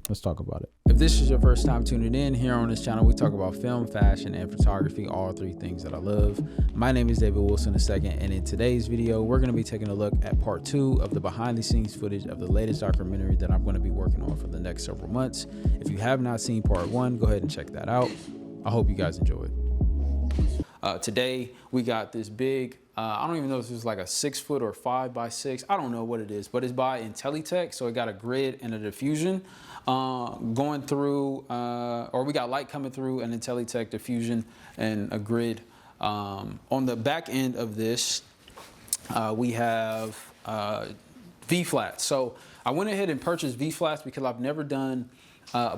Let's talk about it. If this is your first time tuning in, here on this channel, we talk about film, fashion, and photography, all three things that I love. My name is David Wilson II, and in today's video, we're going to be taking a look at part 2 of the behind the scenes footage of the latest documentary that I'm going to be working on for the next several months. If you have not seen part 1, go ahead and check that out. I hope you guys enjoy it. Today, we got this big, I don't even know if this is like a 6 foot or 5 by 6. I don't know what it is, but it's by Intellitech. So it got a grid and a diffusion going through, or we got light coming through an Intellitech diffusion and a grid. On the back end of this, we have V-flats. So I went ahead and purchased V-flats because I've never done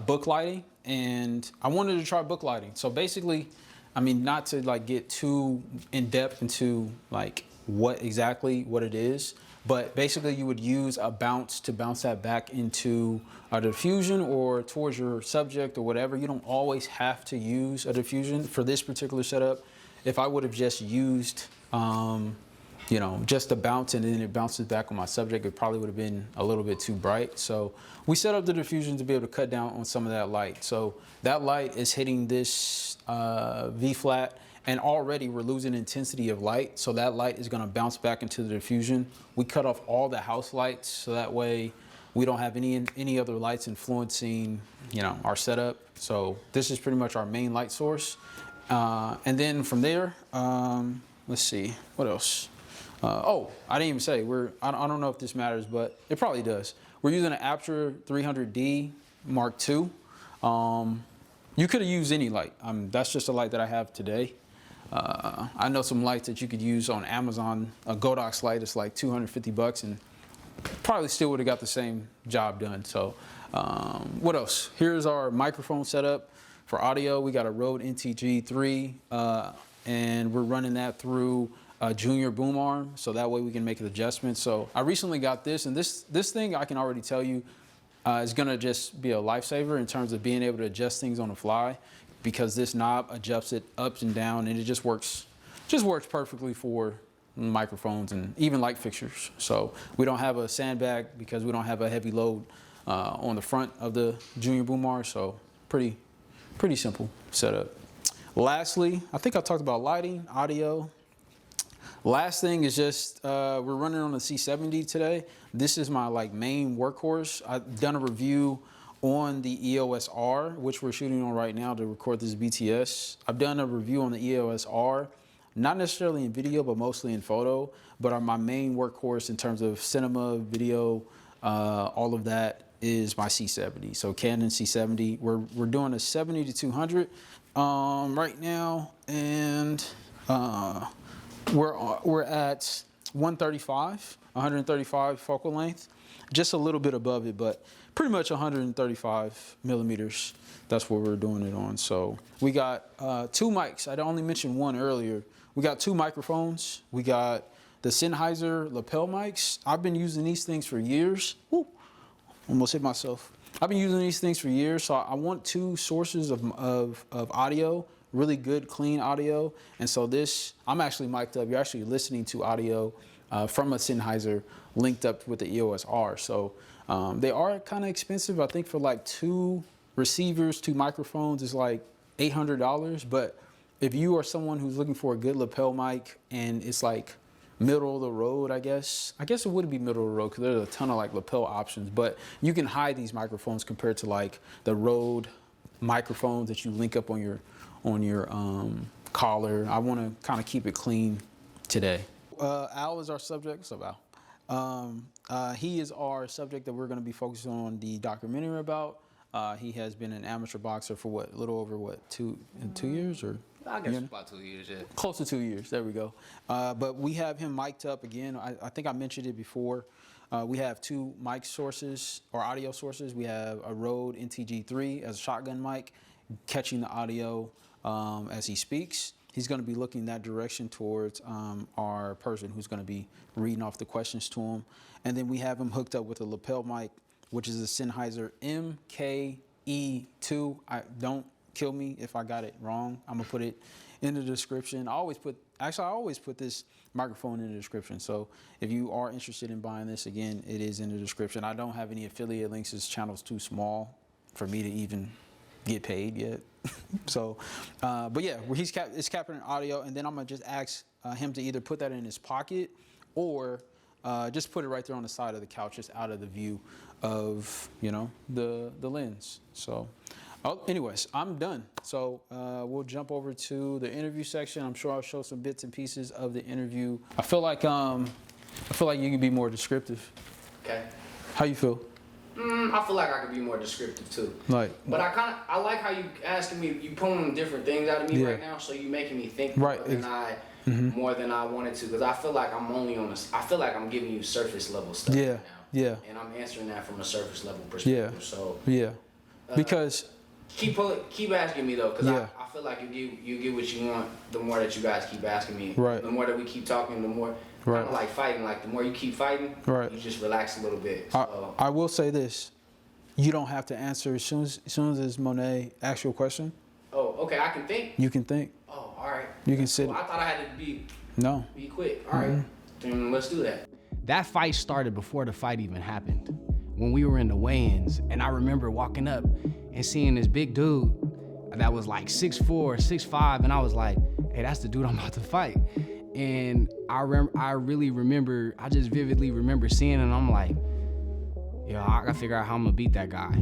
book lighting, and I wanted to try book lighting. So basically, I mean, not to like get too in depth into like what it is, but basically you would use a bounce to bounce that back into a diffusion or towards your subject or whatever. You don't always have to use a diffusion for this particular setup. If I would have just used, you know, just a bounce and then it bounces back on my subject, it probably would have been a little bit too bright. So we set up the diffusion to be able to cut down on some of that light. So that light is hitting this V-flat, and already we're losing intensity of light. So that light is gonna bounce back into the diffusion. We cut off all the house lights so that way we don't have any other lights influencing, you know, our setup. So this is pretty much our main light source. And then from there, let's see, what else? Oh, I didn't even say, I don't know if this matters, but it probably does. We're using an Aperture 300D Mark II. You could have used any light. That's just a light that I have today. I know some lights that you could use on Amazon. A Godox light is like 250 bucks and probably still would have got the same job done. So what else? Here's our microphone setup for audio. We got a Rode NTG3 and we're running that through a junior boom arm, so that way we can make an adjustment. So I recently got this, and this thing I can already tell you is gonna just be a lifesaver in terms of being able to adjust things on the fly, because this knob adjusts it up and down, and it just works perfectly for microphones and even light fixtures. So we don't have a sandbag because we don't have a heavy load on the front of the junior boom arm. So pretty simple setup. Lastly, I think I talked about lighting, audio. Last thing is just, we're running on the C70 today. This is my like main workhorse. I've done a review on the EOS R, which we're shooting on right now to record this BTS. I've done a review on the EOS R, not necessarily in video, but mostly in photo, but are my main workhorse in terms of cinema, video, all of that is my C70. So Canon C70, we're doing a 70-200 right now, and we're at 135 focal length, just a little bit above it, but pretty much 135 millimeters. That's what we're doing it on. So we got 2 mics. I only mentioned one earlier. We got 2 microphones. We got the Sennheiser lapel mics. I've been using these things for years. Woo, almost hit myself. I've been using these things for years, so I want 2 sources of audio. Really good, clean audio. And so this, I'm actually mic'd up. You're actually listening to audio from a Sennheiser linked up with the EOS R. So they are kind of expensive. I think for like 2 receivers, 2 microphones is like $800. But if you are someone who's looking for a good lapel mic and it's like middle of the road, I guess it would be middle of the road because there's a ton of like lapel options. But you can hide these microphones compared to like the Rode microphones that you link up on your collar. I want to kind of keep it clean today. Al is our subject. What's up, Al? He is our subject that we're going to be focusing on the documentary about. He has been an amateur boxer for what, a little over what, 2 years, or? I guess about 2 years, yeah. Close to 2 years, there we go. But we have him mic'd up again. I think I mentioned it before. We have 2 mic sources or audio sources. We have a Rode NTG3 as a shotgun mic, catching the audio as he speaks. He's going to be looking that direction towards our person who's going to be reading off the questions to him. And then we have him hooked up with a lapel mic, which is a Sennheiser MKE2. Don't kill me if I got it wrong. I'm going to put it in the description. I always put this microphone in the description. So if you are interested in buying this, again, it is in the description. I don't have any affiliate links. This channel's too small for me to even get paid yet. So, but yeah, it's capturing audio, and then I'm gonna just ask him to either put that in his pocket or just put it right there on the side of the couch, just out of the view of, you know, the lens. So, anyways, I'm done. So we'll jump over to the interview section. I'm sure I'll show some bits and pieces of the interview. I feel like you can be more descriptive. Okay. How you feel? I feel like I could be more descriptive too. Like, but I like how you asking me, you pulling different things out of me right now, so you making me think more than I wanted to, because I feel like I feel like I'm giving you surface level stuff right now. Yeah. And I'm answering that from a surface level perspective. Yeah. So because keep asking me though, because I feel like you get what you want the more that you guys keep asking me. Right. The more that we keep talking, the more kind of like fighting. Like the more you keep fighting, you just relax a little bit. So, I will say this: you don't have to answer as soon as Monet asks you a question. Oh, okay. I can think. You can think. Oh, all right. You can sit. Well, I thought I had to be quick. All right. Then let's do that. That fight started before the fight even happened. When we were in the weigh-ins, and I remember walking up and seeing this big dude that was like 6'4", 6'5", and I was like, hey, that's the dude I'm about to fight. And I just vividly remember seeing it, and I'm like, yo, I gotta figure out how I'm gonna beat that guy.